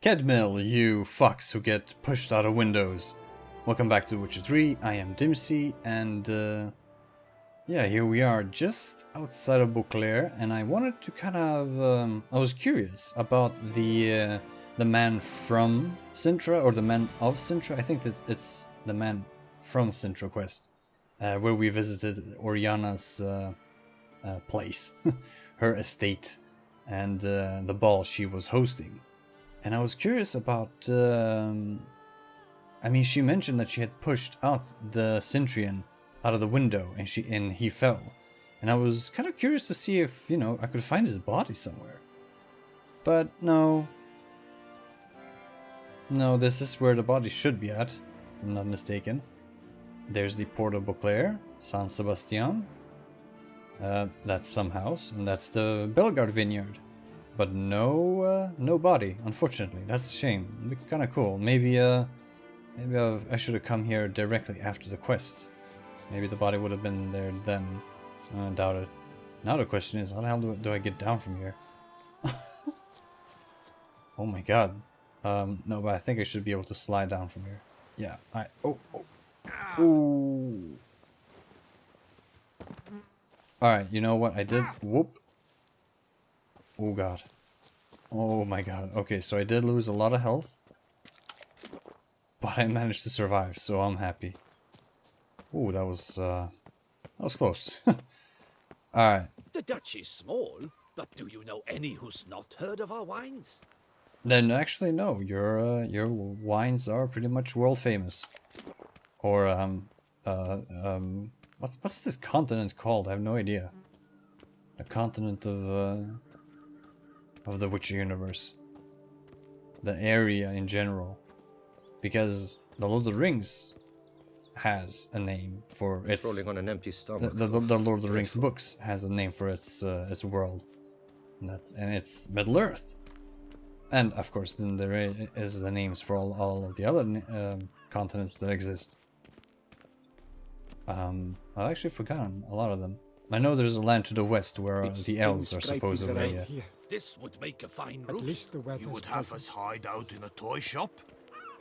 Kedmill, you fucks who get pushed out of windows. Welcome back to Witcher 3, I am Dimsy, and yeah, here we are just outside of Beauclair, and I wanted to kind of, I was curious about the man from Sintra, or the man of Sintra. I think that it's the man from Sintra quest, where we visited Oriana's place, her estate, and the ball she was hosting. And I was curious about, I mean, she mentioned that she had pushed out the Sintrian out of the window and he fell. And I was kind of curious to see if, you know, I could find his body somewhere. But no. No, this is where the body should be at, if I'm not mistaken. There's the Port of Beauclair, San Sebastian. That's some house, and that's the Belgard vineyard. But no body, unfortunately. That's a shame. It'd be kind of cool. Maybe I should have come here directly after the quest. Maybe the body would have been there then. I doubt it. Now the question is, how the hell do I get down from here? Oh my god. No, but I think I should be able to slide down from here. Yeah. Oh. Ooh. Alright, you know what I did? Whoop. Oh god. Oh my god. Okay, so I did lose a lot of health. But I managed to survive, so I'm happy. Ooh, that was close. Alright. The Dutch is small, but do you know any who's not heard of our wines? Then actually no, your wines are pretty much world famous. Or what's this continent called? I have no idea. The continent of the Witcher universe. The area in general. Because the Lord of the Rings has a name for its... Rolling on an empty stomach. The Lord of the Rings books has a name for its world. And it's Middle-earth. And of course then there is the names for all of the other continents that exist. I've actually forgotten a lot of them. I know there's a land to the west where the elves are supposedly... This would make a fine roof. At least the weather's You would have us hide out in a toy shop?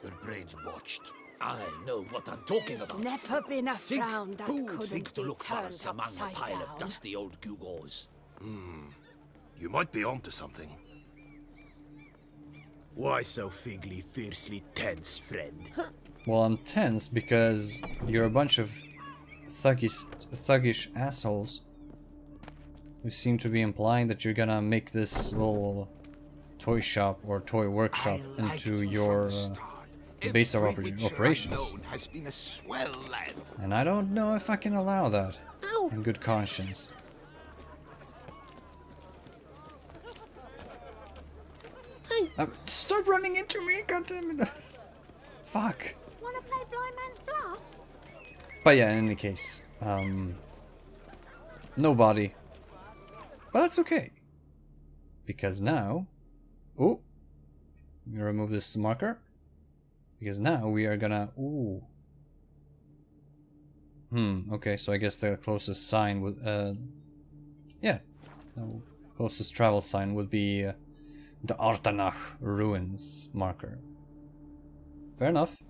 Your brain's botched. I know what I'm talking There's about. never been a Think frown that who'd couldn't think to be look for turned us among a upside pile down. of dusty old gewgaws. You might be onto something. Why so figly fiercely tense, friend? Well, I'm tense because you're a bunch of thuggish assholes who seem to be implying that you're gonna make this little toy shop or toy workshop into your base of operations. Has been a swell lad. And I don't know if I can allow that in good conscience. Stop running into me, goddammit! Fuck. Wanna play blind man's bluff? But yeah, in any case, no body. But that's okay. Because now... Oh! Let me remove this marker. Because now we are gonna... Ooh. Okay, so I guess the closest sign would... yeah. The closest travel sign would be the Artanach Ruins marker. Fair enough.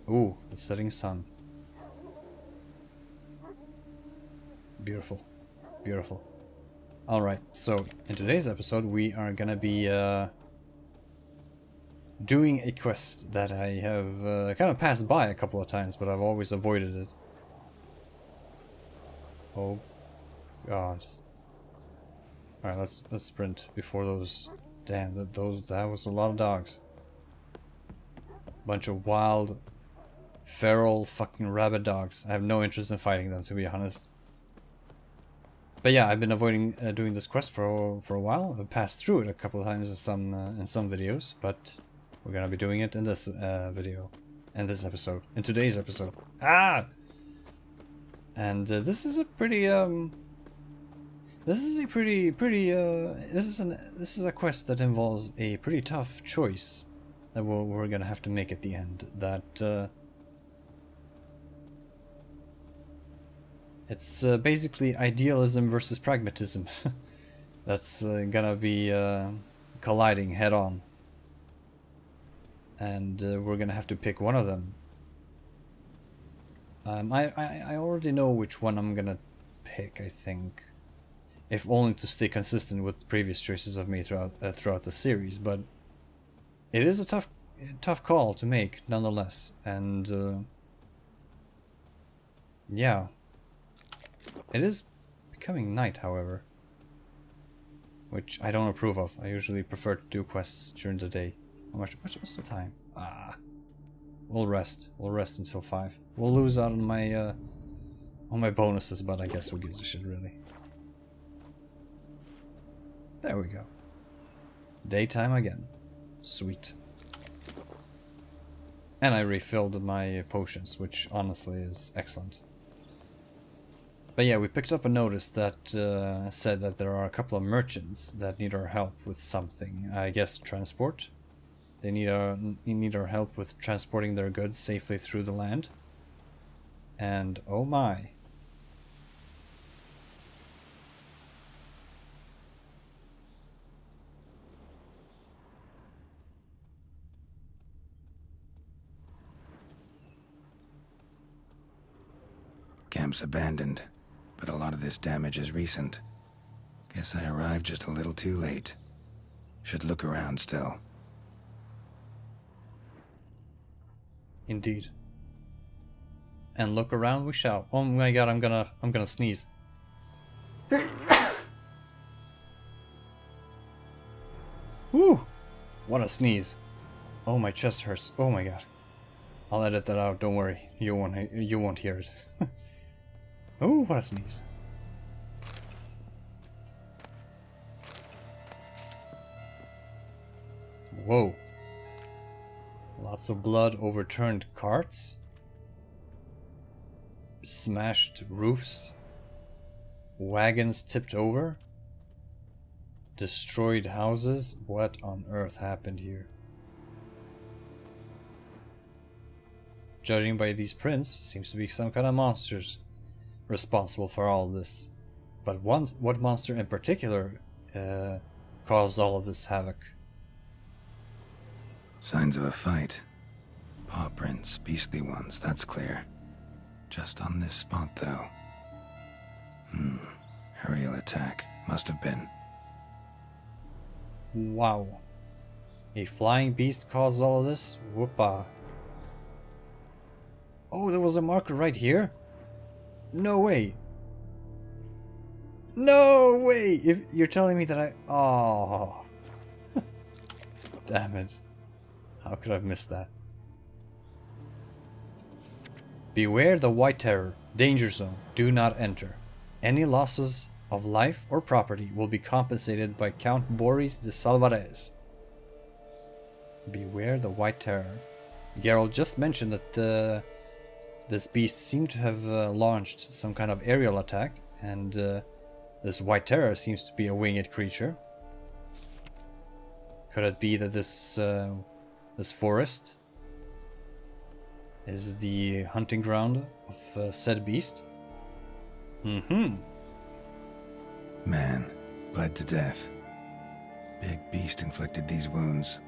Ooh, the setting sun. Beautiful. Beautiful. Alright, so in today's episode we are gonna be doing a quest that I have kind of passed by a couple of times, but I've always avoided it. Oh god. Alright, let's sprint before those... Damn, that was a lot of dogs. Bunch of wild, feral fucking rabid dogs. I have no interest in fighting them, to be honest. But yeah, I've been avoiding doing this quest for a while. I've passed through it a couple of times in some videos, but we're gonna be doing it in this video, in this episode, in today's episode. Ah! And this is a pretty this is a quest that involves a pretty tough choice that we're gonna have to make at the end. That it's basically idealism versus pragmatism. That's gonna be colliding head on. and we're gonna have to pick one of them. I already know which one I'm gonna pick, I think, if only to stay consistent with previous choices I've made throughout the series. But it is a tough call to make, nonetheless. And yeah, it is becoming night, however, which I don't approve of. I usually prefer to do quests during the day. What's the time? We'll rest. We'll rest until 5. We'll lose out on my bonuses, but I guess who gives a shit, really. There we go. Daytime again. Sweet. And I refilled my potions, which honestly is excellent. But yeah, we picked up a notice that said that there are a couple of merchants that need our help with something. I guess transport. They need our help with transporting their goods safely through the land. And oh my. Camp's abandoned, but a lot of this damage is recent. Guess I arrived just a little too late. Should look around still. Indeed. And look around we shall. Oh my god, I'm gonna sneeze. Woo! What a sneeze. Oh, my chest hurts. Oh my god. I'll edit that out, don't worry. You won't hear it. Oh, what a sneeze. Whoa. Lots of blood, overturned carts, smashed roofs, wagons tipped over, destroyed houses. What on earth happened here? Judging by these prints, seems to be some kind of monsters responsible for all of this. But what monster in particular caused all of this havoc? Signs of a fight. Paw prints, beastly ones, that's clear. Just on this spot, though. Aerial attack. Must have been. Wow. A flying beast caused all of this? Whoopa. Oh, there was a marker right here? No way. No way! If you're telling me that I... Oh. Damn it. How could I have missed that? Beware the White Terror. Danger zone. Do not enter. Any losses of life or property will be compensated by Count Boris de Salvarez. Beware the White Terror. Geralt just mentioned that this beast seemed to have launched some kind of aerial attack, and this White Terror seems to be a winged creature. Could it be that this forest is the hunting ground of said beast? Man, bled to death. Big beast inflicted these wounds.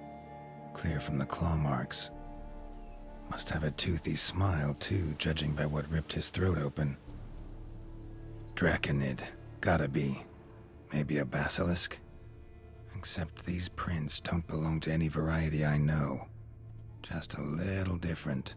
Clear from the claw marks. Must have a toothy smile, too, judging by what ripped his throat open. Draconid. Gotta be. Maybe a basilisk? Except these prints don't belong to any variety I know. Just a little different.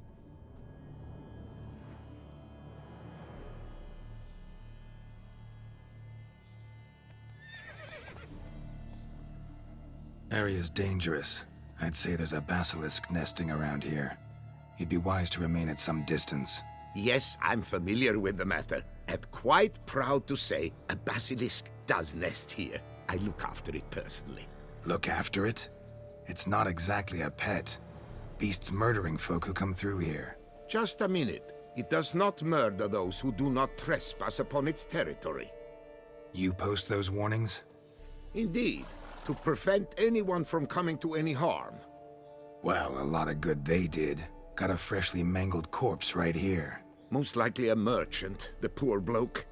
Area's dangerous. I'd say there's a basilisk nesting around here. You'd be wise to remain at some distance. Yes, I'm familiar with the matter, and quite proud to say a basilisk does nest here. I look after it personally. Look after it? It's not exactly a pet. Beasts murdering folk who come through here. Just a minute. It does not murder those who do not trespass upon its territory. You post those warnings? Indeed, to prevent anyone from coming to any harm. Well, a lot of good they did. Got a freshly mangled corpse right here. Most likely a merchant, the poor bloke.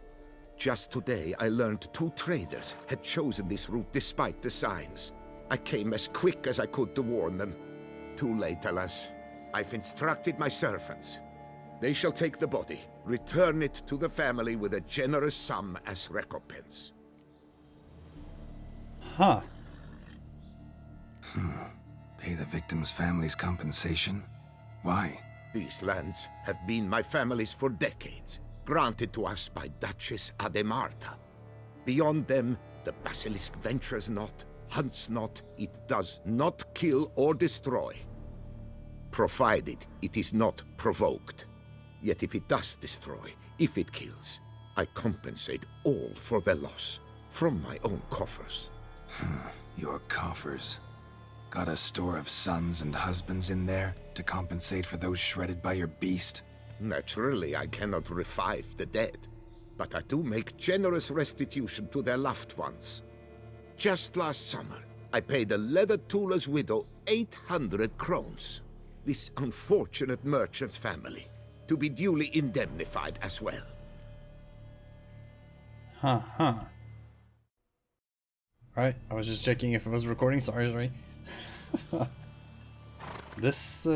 Just today, I learned 2 traders had chosen this route despite the signs. I came as quick as I could to warn them. too late, alas. I've instructed my servants. They shall take the body, return it to the family with a generous sum as recompense. Huh. Pay the victim's family's compensation? Why? These lands have been my family's for decades, granted to us by Duchess Ademarta. Beyond them, the basilisk ventures not, hunts not, it does not kill or destroy. Provided it is not provoked. Yet if it does destroy, if it kills, I compensate all for their loss, from my own coffers. Your coffers. Got a store of sons and husbands in there to compensate for those shredded by your beast? Naturally, I cannot revive the dead, but I do make generous restitution to their loved ones. Just last summer, I paid a leather tooler's widow 800 crowns. This unfortunate merchant's family, to be duly indemnified as well. Huh. Right, I was just checking if it was recording. Sorry. This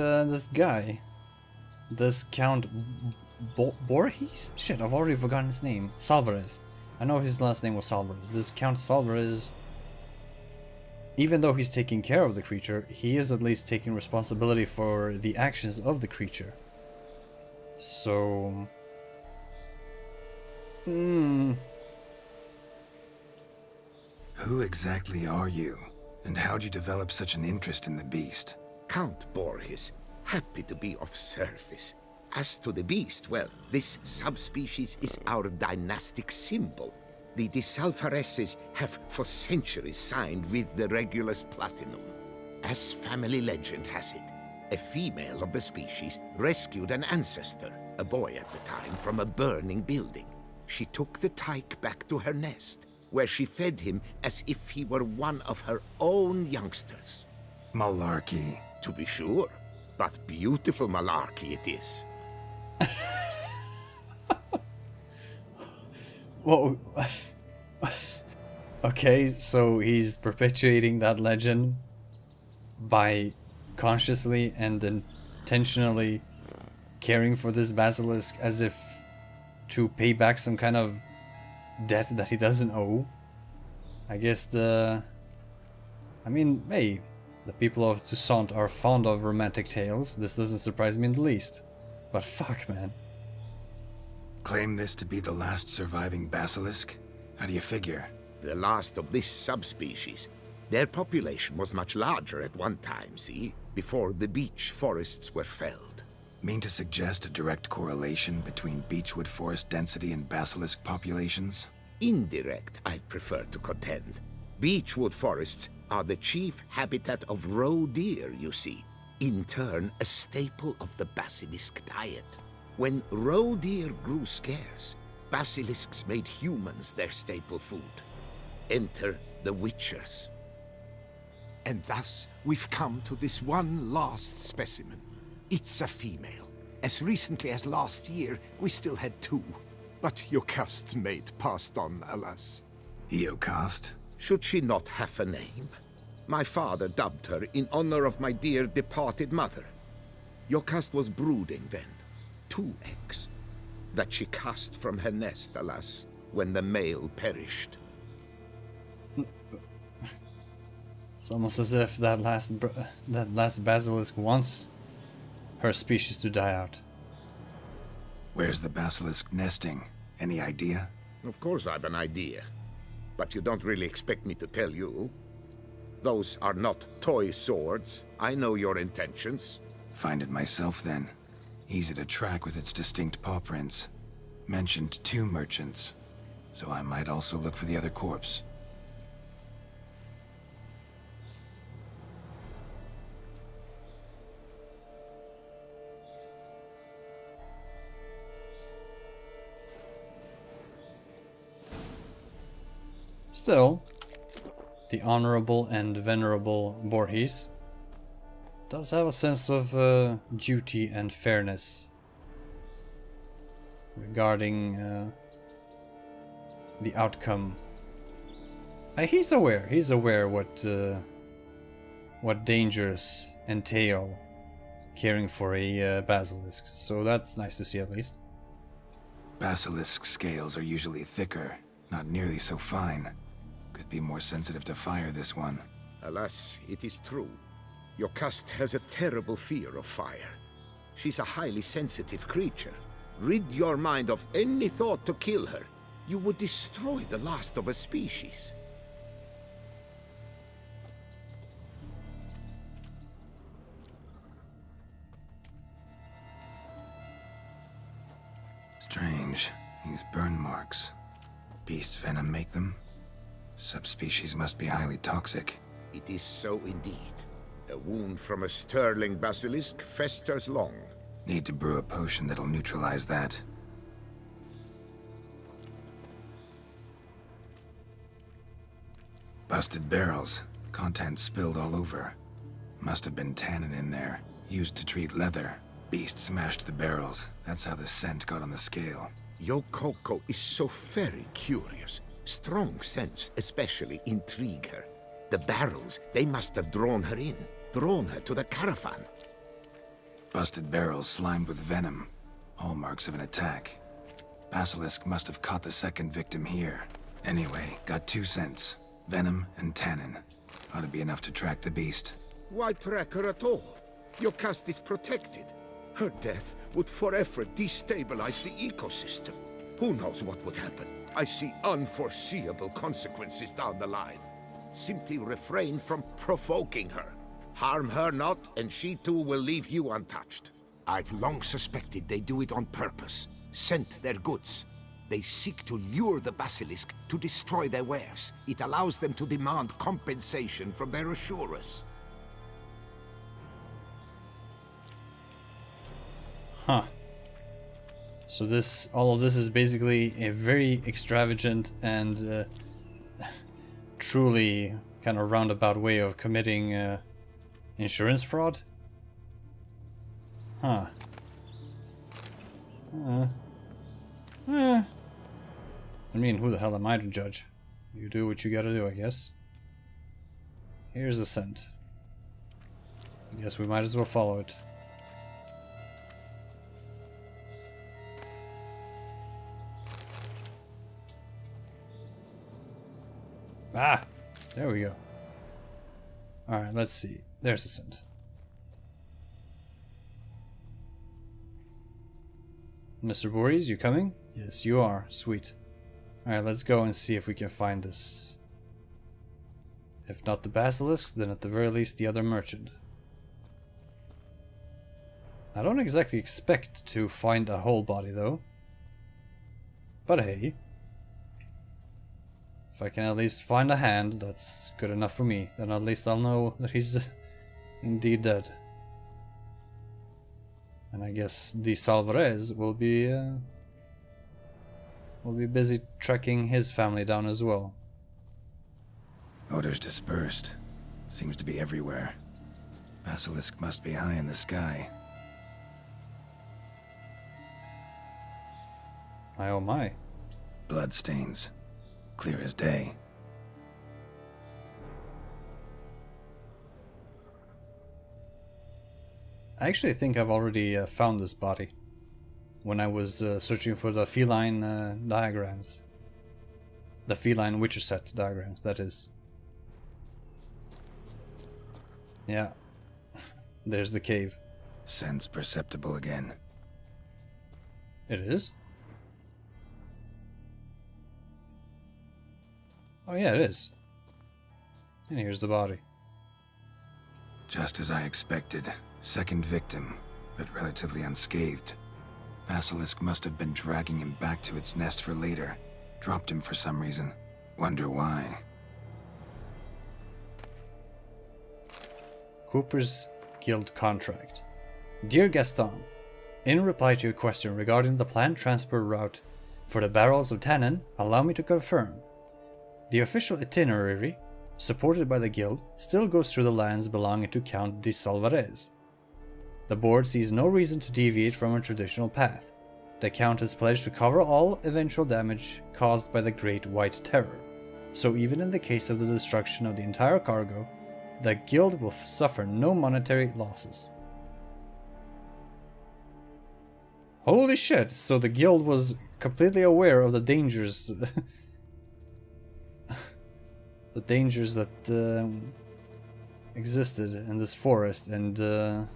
guy, this Count Borges? Shit, I've already forgotten his name. Salvarez. I know his last name was Salvarez. This Count Salvarez, even though he's taking care of the creature, he is at least taking responsibility for the actions of the creature. So... Who exactly are you? And how'd you develop such an interest in the beast? Count Borges, happy to be of service. As to the beast, well, this subspecies is our dynastic symbol. The Disalfareses have for centuries signed with the Regulus Platinum. As family legend has it, a female of the species rescued an ancestor, a boy at the time, from a burning building. She took the tyke back to her nest, where she fed him as if he were one of her own youngsters. Malarkey. To be sure, but beautiful malarkey it is. Whoa. Okay, so he's perpetuating that legend by consciously and intentionally caring for this basilisk as if to pay back some kind of debt that he doesn't owe. I guess hey, the people of Toussaint are fond of romantic tales. This doesn't surprise me in the least. But fuck, man. Claim this to be the last surviving basilisk? How do you figure? The last of this subspecies. Their population was much larger at one time, see? Before the beech forests were felled. Mean to suggest a direct correlation between beechwood forest density and basilisk populations? Indirect, I'd prefer to contend. Beechwood forests are the chief habitat of roe deer, you see. In turn, a staple of the basilisk diet. When roe deer grew scarce, basilisks made humans their staple food. Enter the witchers. And thus, we've come to this one last specimen. It's a female. As recently as last year, we still had 2. But Jocast's mate passed on, alas. Eocast? Should she not have a name? My father dubbed her in honor of my dear departed mother. Jocast was brooding then. 2 eggs. That she cast from her nest, alas, when the male perished. It's almost as if that last basilisk wants her species to die out. Where's the basilisk nesting? Any idea? Of course I've an idea. But you don't really expect me to tell you. Those are not toy swords. I know your intentions. Find it myself then. Easy to track with its distinct paw prints. Mentioned 2 merchants, so I might also look for the other corpse. Still, the honorable and venerable Borges does have a sense of duty and fairness regarding the outcome. He's aware what what dangers entail caring for a basilisk. So that's nice to see at least. Basilisk scales are usually thicker, not nearly so fine. Could be more sensitive to fire, this one. Alas, it is true. Your cast has a terrible fear of fire. She's a highly sensitive creature. Rid your mind of any thought to kill her. You would destroy the last of a species. Strange. These burn marks. Beast's venom make them? Subspecies must be highly toxic. It is so indeed. A wound from a sterling basilisk festers long. Need to brew a potion that'll neutralize that. Busted barrels. Contents spilled all over. Must have been tannin in there. Used to treat leather. Beast smashed the barrels. That's how the scent got on the scale. Yokoko is so very curious. Strong scents especially intrigue her. The barrels, they must have drawn her in. Drawn her to the caravan. Busted barrels slimed with venom. Hallmarks of an attack. Basilisk must have caught the second victim here. Anyway, got 2 scents. Venom and tannin. Ought to be enough to track the beast. Why track her at all? Your caste is protected. Her death would forever destabilize the ecosystem. Who knows what would happen? I see unforeseeable consequences down the line. Simply refrain from provoking her. Harm her not, and she too will leave you untouched. I've long suspected they do it on purpose. Scent their goods. They seek to lure the basilisk to destroy their wares. It allows them to demand compensation from their assurers. Huh. So all of this is basically a very extravagant and truly kind of roundabout way of committing insurance fraud? Huh. I mean, who the hell am I to judge? You do what you gotta do, I guess. Here's the scent. I guess we might as well follow it. Ah! There we go. Alright, let's see. There's the scent. Mr. Voorhees, you coming? Yes, you are. Sweet. Alright, let's go and see if we can find this. If not the basilisk, then at the very least the other merchant. I don't exactly expect to find a whole body though. But hey. If I can at least find a hand, that's good enough for me. Then at least I'll know that he's indeed dead. And I guess the Salvarez will be busy tracking his family down as well. Odors dispersed. Seems to be everywhere. Basilisk must be high in the sky. My oh my. Bloodstains. Clear as day. I actually think I've already found this body when I was searching for the feline diagrams. The feline witcher set diagrams, that is. Yeah. There's the cave. Sense perceptible again. It is? Oh yeah, it is. And here's the body. Just as I expected. Second victim, but relatively unscathed. Basilisk must have been dragging him back to its nest for later. Dropped him for some reason. Wonder why. Cooper's Guild contract. Dear Gaston, in reply to your question regarding the planned transport route for the barrels of tannin, allow me to confirm. The official itinerary, supported by the Guild, still goes through the lands belonging to Count de Salvarez. The board sees no reason to deviate from a traditional path. The Count has pledged to cover all eventual damage caused by the Great White Terror, so even in the case of the destruction of the entire cargo, the guild will suffer no monetary losses. Holy shit, so the guild was completely aware of the dangers the dangers that existed in this forest, and you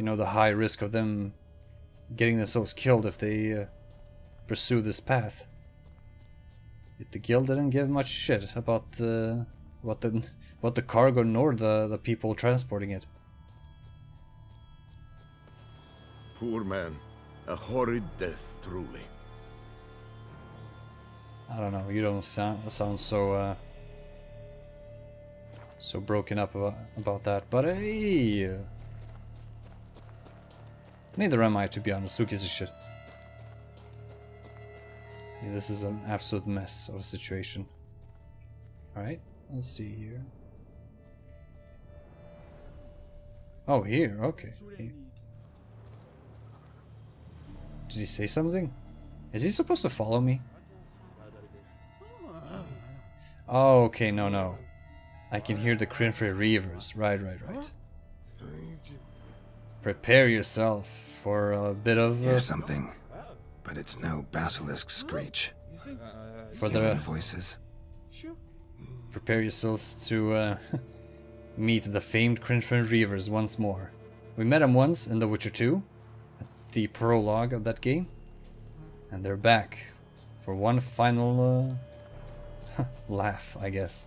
know, the high risk of them getting themselves killed if they pursue this path. Yet the guild didn't give much shit about what the cargo nor the people transporting it. Poor man. A horrid death, truly. I don't know, you don't sound so so broken up about that, but hey, neither am I, to be honest. Who gives a shit? Yeah, this is an absolute mess of a situation. Alright, let's see here. Oh, here, okay. Here. Did he say something? Is he supposed to follow me? Oh, okay, no. I can hear the Crinfrey Reavers. Right. Prepare yourself for a bit of... Hear something, but it's no basilisk screech. For Human the... voices. Prepare yourselves to meet the famed Crinfrey Reavers once more. We met them once in The Witcher 2, the prologue of that game, and they're back for one final laugh, I guess.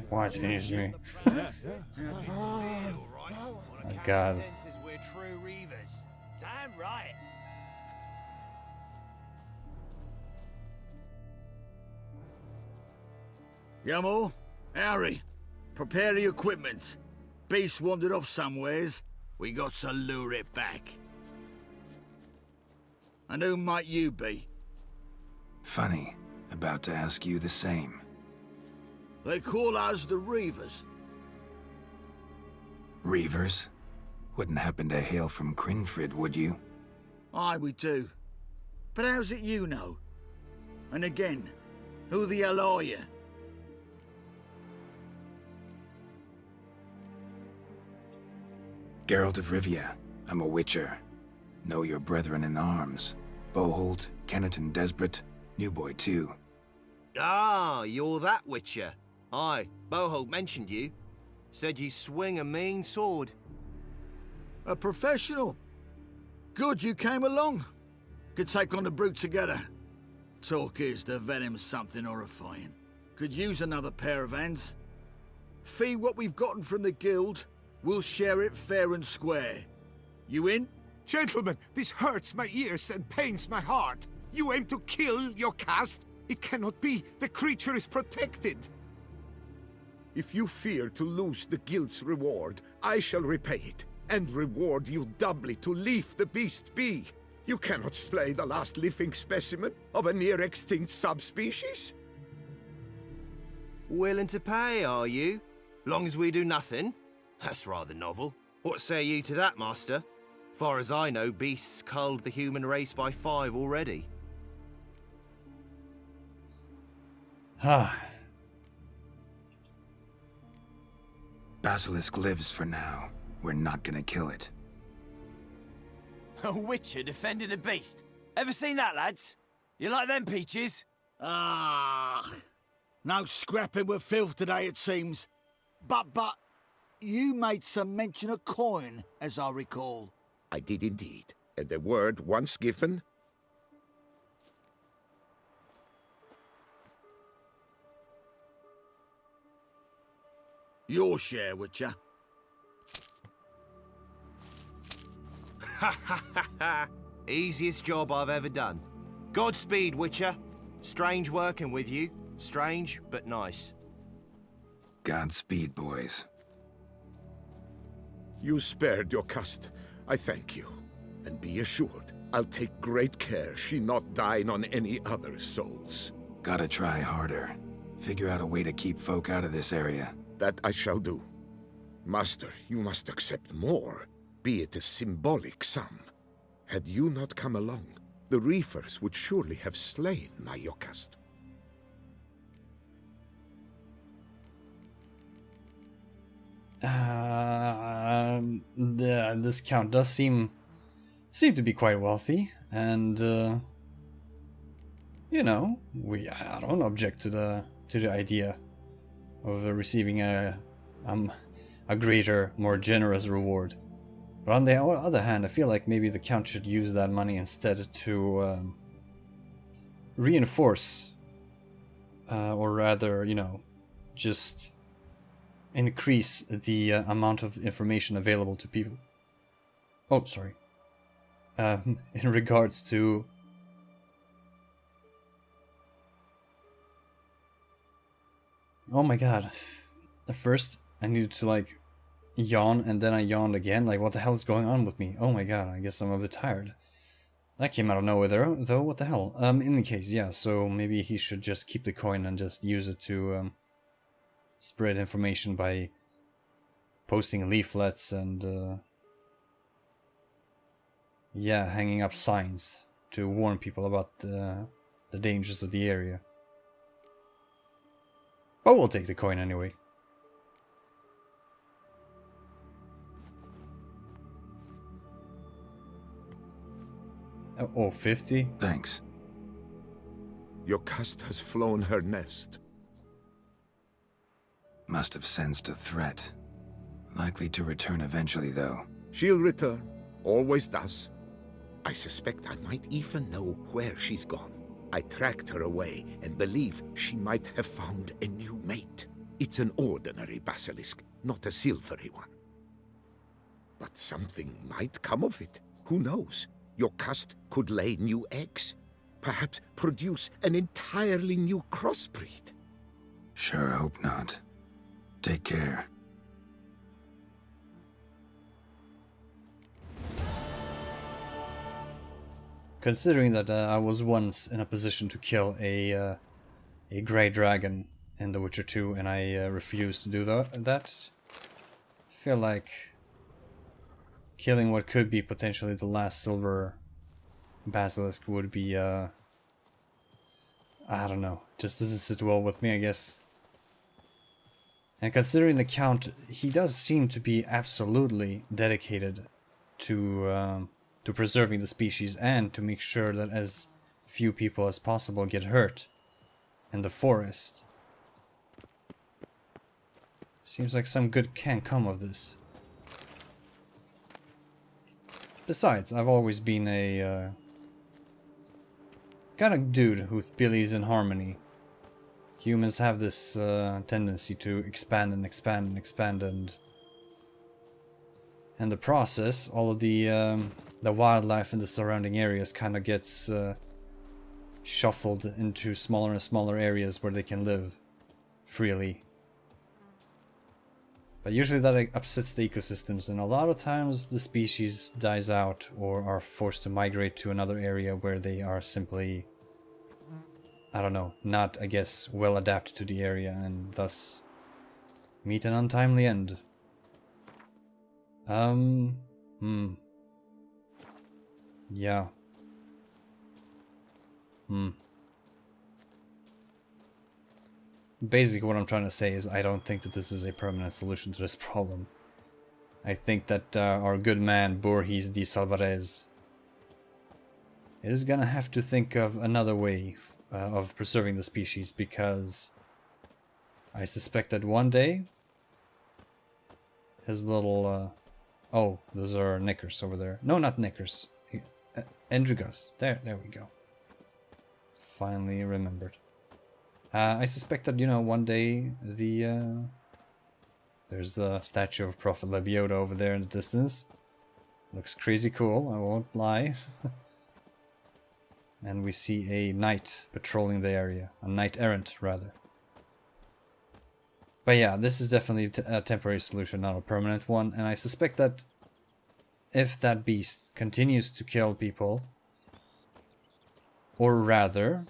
Watch me. My God. We're true reavers. Damn right. Yamo, Harry, prepare the equipment. Beast wandered off somewheres. We got to lure it back. And who might you be? Funny, about to ask you the same. They call us the Reavers. Reavers? Wouldn't happen to hail from Crinfrid, would you? Aye, we do. But how's it you know? And again, who the hell are you? Geralt of Rivia. I'm a witcher. Know your brethren in arms. Boholt, Kenneton Desbret, New Boy too. Ah, you're that witcher. Aye, Boholt mentioned you. Said you swing a mean sword. A professional. Good you came along. Could take on the brute together. Talk is the venom's something horrifying. Could use another pair of hands. Fee what we've gotten from the guild. We'll share it fair and square. You in? Gentlemen, this hurts my ears and pains my heart. You aim to kill your caste? It cannot be. The creature is protected. If you fear to lose the guild's reward, I shall repay it, and reward you doubly to leave the beast be. You cannot slay the last living specimen of a near-extinct subspecies. Willing to pay, are you? Long as we do nothing? That's rather novel. What say you to that, master? Far as I know, beasts culled the human race by 5 already. Basilisk lives for now. We're not gonna kill it. A witcher defending a beast. Ever seen that, lads? You like them peaches? Ah, no scrapping with filth today, it seems. But, you made some mention of coin, as I recall. I did indeed, and the word once given... Your share, Witcher. Ha ha ha ha! Easiest job I've ever done. Godspeed, Witcher. Strange working with you. Strange, but nice. Godspeed, boys. You spared your caste. I thank you. And be assured, I'll take great care she not dine on any other souls. Gotta try harder. Figure out a way to keep folk out of this area. That I shall do. Master, you must accept more, be it a symbolic sum. Had you not come along, the Reefers would surely have slain my Yokast. This count does seem to be quite wealthy, and you know, I don't object to the idea of receiving a greater, more generous reward. But on the other hand, I feel like maybe the count should use that money instead to reinforce, or rather, you know, just increase the amount of information available to people. Oh, sorry. In regards to... Oh my god. At first, I needed to, like, yawn, and then I yawned again. Like, what the hell is going on with me? Oh my god, I guess I'm a bit tired. That came out of nowhere though, what the hell? In any case, yeah, so maybe he should just keep the coin and just use it to spread information by posting leaflets and yeah, hanging up signs to warn people about the dangers of the area. But we'll take the coin anyway. Oh, 50? Thanks. Your cust has flown her nest. Must have sensed a threat. Likely to return eventually, though. She'll return. Always does. I suspect I might even know where she's gone. I tracked her away and believe she might have found a new mate. It's an ordinary basilisk, not a silvery one. But something might come of it. Who knows? Your cust could lay new eggs. Perhaps produce an entirely new crossbreed. Sure hope not. Take care. Considering that I was once in a position to kill a grey dragon in The Witcher 2 and I refused to do that, I feel like killing what could be potentially the last silver basilisk would be, I don't know, just doesn't sit well with me, I guess. And considering the Count, he does seem to be absolutely dedicated to preserving the species and to make sure that as few people as possible get hurt in the forest. Seems like some good can come of this. Besides, I've always been a kind of dude who believes in harmony. Humans have this tendency to expand and expand and expand, and in the process, all of the wildlife in the surrounding areas kind of gets shuffled into smaller and smaller areas where they can live freely. But usually that upsets the ecosystems, and a lot of times the species dies out or are forced to migrate to another area where they are simply, I don't know, not, I guess, well adapted to the area, and thus meet an untimely end. Yeah. Basically what I'm trying to say is I don't think that this is a permanent solution to this problem. I think that our good man Borges de Salvarez is gonna have to think of another way of preserving the species, because I suspect that one day his little oh, those are knickers over there. No, not knickers. Endrigas. There we go. Finally remembered. I suspect that, you know, one day there's the statue of Prophet Lebioda over there in the distance. Looks crazy cool, I won't lie. And we see a knight patrolling the area. A knight errant, rather. But yeah, this is definitely a temporary solution, not a permanent one. And I suspect that if that beast continues to kill people, or rather,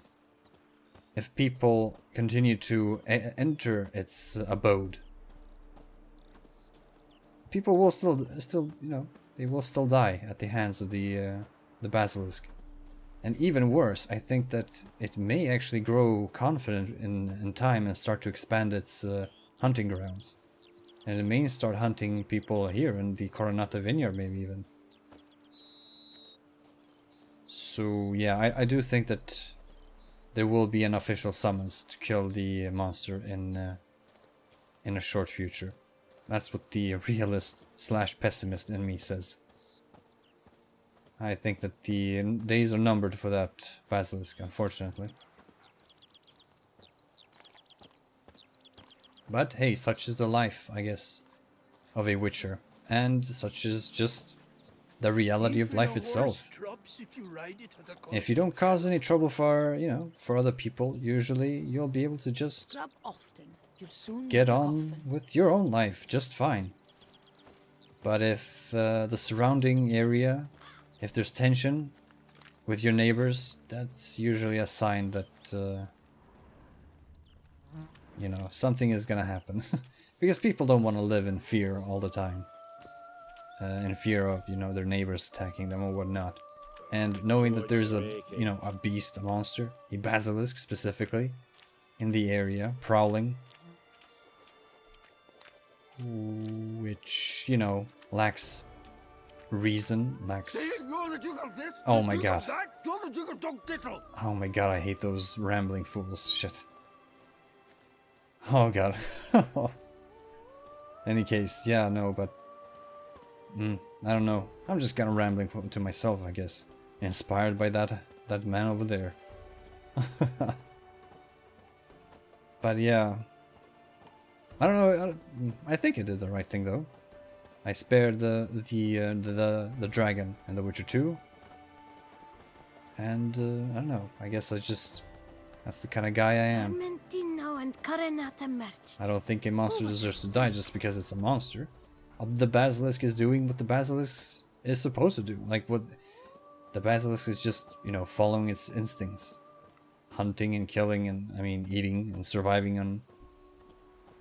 if people continue to enter its abode, people will still, you know, they will still die at the hands of the basilisk. And even worse, I think that it may actually grow confident in time and start to expand its hunting grounds. And it may start hunting people here in the Coronata Vineyard, maybe even. So yeah, I do think that there will be an official summons to kill the monster in a short future. That's what the realist / pessimist in me says. I think that the days are numbered for that basilisk, unfortunately. But hey, such is the life, I guess, of a witcher. And such is just the reality of life itself. If you don't cause any trouble for, you know, for other people, usually you'll be able to just get on with your own life just fine. But if the surrounding area, if there's tension with your neighbors, that's usually a sign that, you know, something is gonna happen. Because people don't want to live in fear all the time. In fear of, you know, their neighbors attacking them or whatnot. And knowing that there's a, you know, a beast, a monster, a basilisk specifically, in the area, prowling. Which, you know, lacks reason, lacks... Oh my god. Oh my god, I hate those rambling fools. Shit. Oh god. Any case, yeah, no, but... I don't know. I'm just kind of rambling to myself, I guess. Inspired by that man over there. But yeah. I don't know. I think I did the right thing though. I spared the dragon in The Witcher 2. And I don't know. I guess that's the kind of guy I am. I don't think a monster deserves to die just because it's a monster. The basilisk is doing what the basilisk is supposed to do. Like what the basilisk is just, you know, following its instincts. Hunting and killing and, I mean, eating and surviving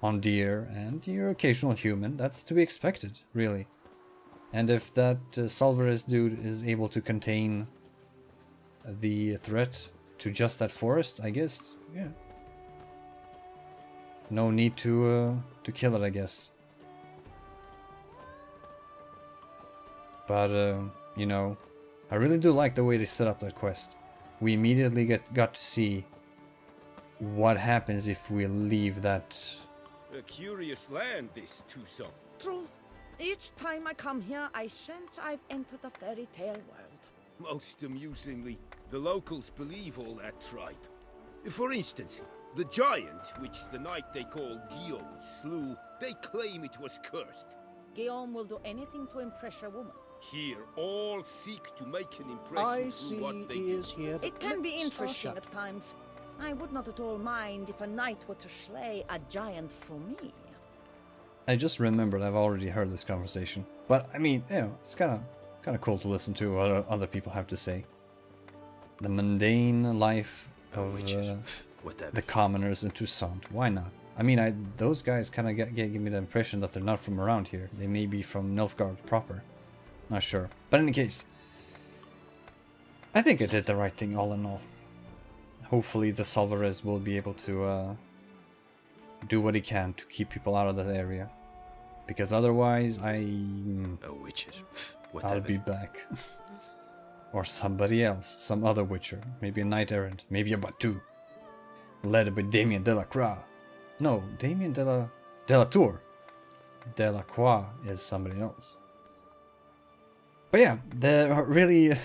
on deer and your occasional human. That's to be expected, really. And if that Salvarez dude is able to contain the threat to just that forest, I guess, yeah. No need to kill it, I guess. But, you know, I really do like the way they set up that quest. We immediately got to see what happens if we leave that... A curious land, this Tucson. True. Each time I come here, I sense I've entered a fairy tale world. Most amusingly, the locals believe all that tripe. For instance, the giant, which the knight they call Guillaume slew, they claim it was cursed. Guillaume will do anything to impress a woman. Here, all seek to make an impression through what they do. It can be interesting at times. I would not at all mind if a knight were to slay a giant for me. I just remembered I've already heard this conversation. But, I mean, you know, it's kind of cool to listen to what other people have to say. The mundane life of the commoners in Toussaint. Why not? I mean, those guys kind of give me the impression that they're not from around here. They may be from Nilfgaard proper. Not sure. But in any case, I think I did the right thing all in all. Hopefully the Salvarez will be able to do what he can to keep people out of that area. Because otherwise, I'll be back. Or somebody else, some other witcher. Maybe a knight errant, maybe a Batu. Led by Damien Delacroix. No, Damien Delatour. Delacroix is somebody else. But yeah, they're really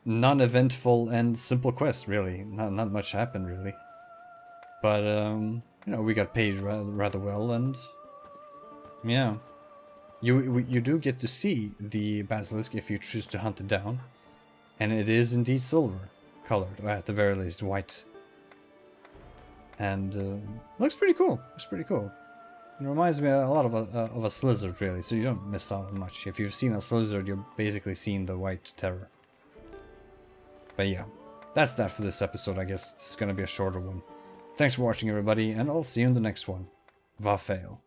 non-eventful and simple quests, really. Not much happened, really. But, you know, we got paid rather well, and... yeah. You do get to see the basilisk if you choose to hunt it down. And it is indeed silver colored, or at the very least white. And looks pretty cool. Looks pretty cool. It reminds me a lot of a Slizzard, really, so you don't miss out on much. If you've seen a Slizzard, you're basically seeing the White Terror. But yeah, that's that for this episode, I guess. It's gonna be a shorter one. Thanks for watching, everybody, and I'll see you in the next one. Va fail.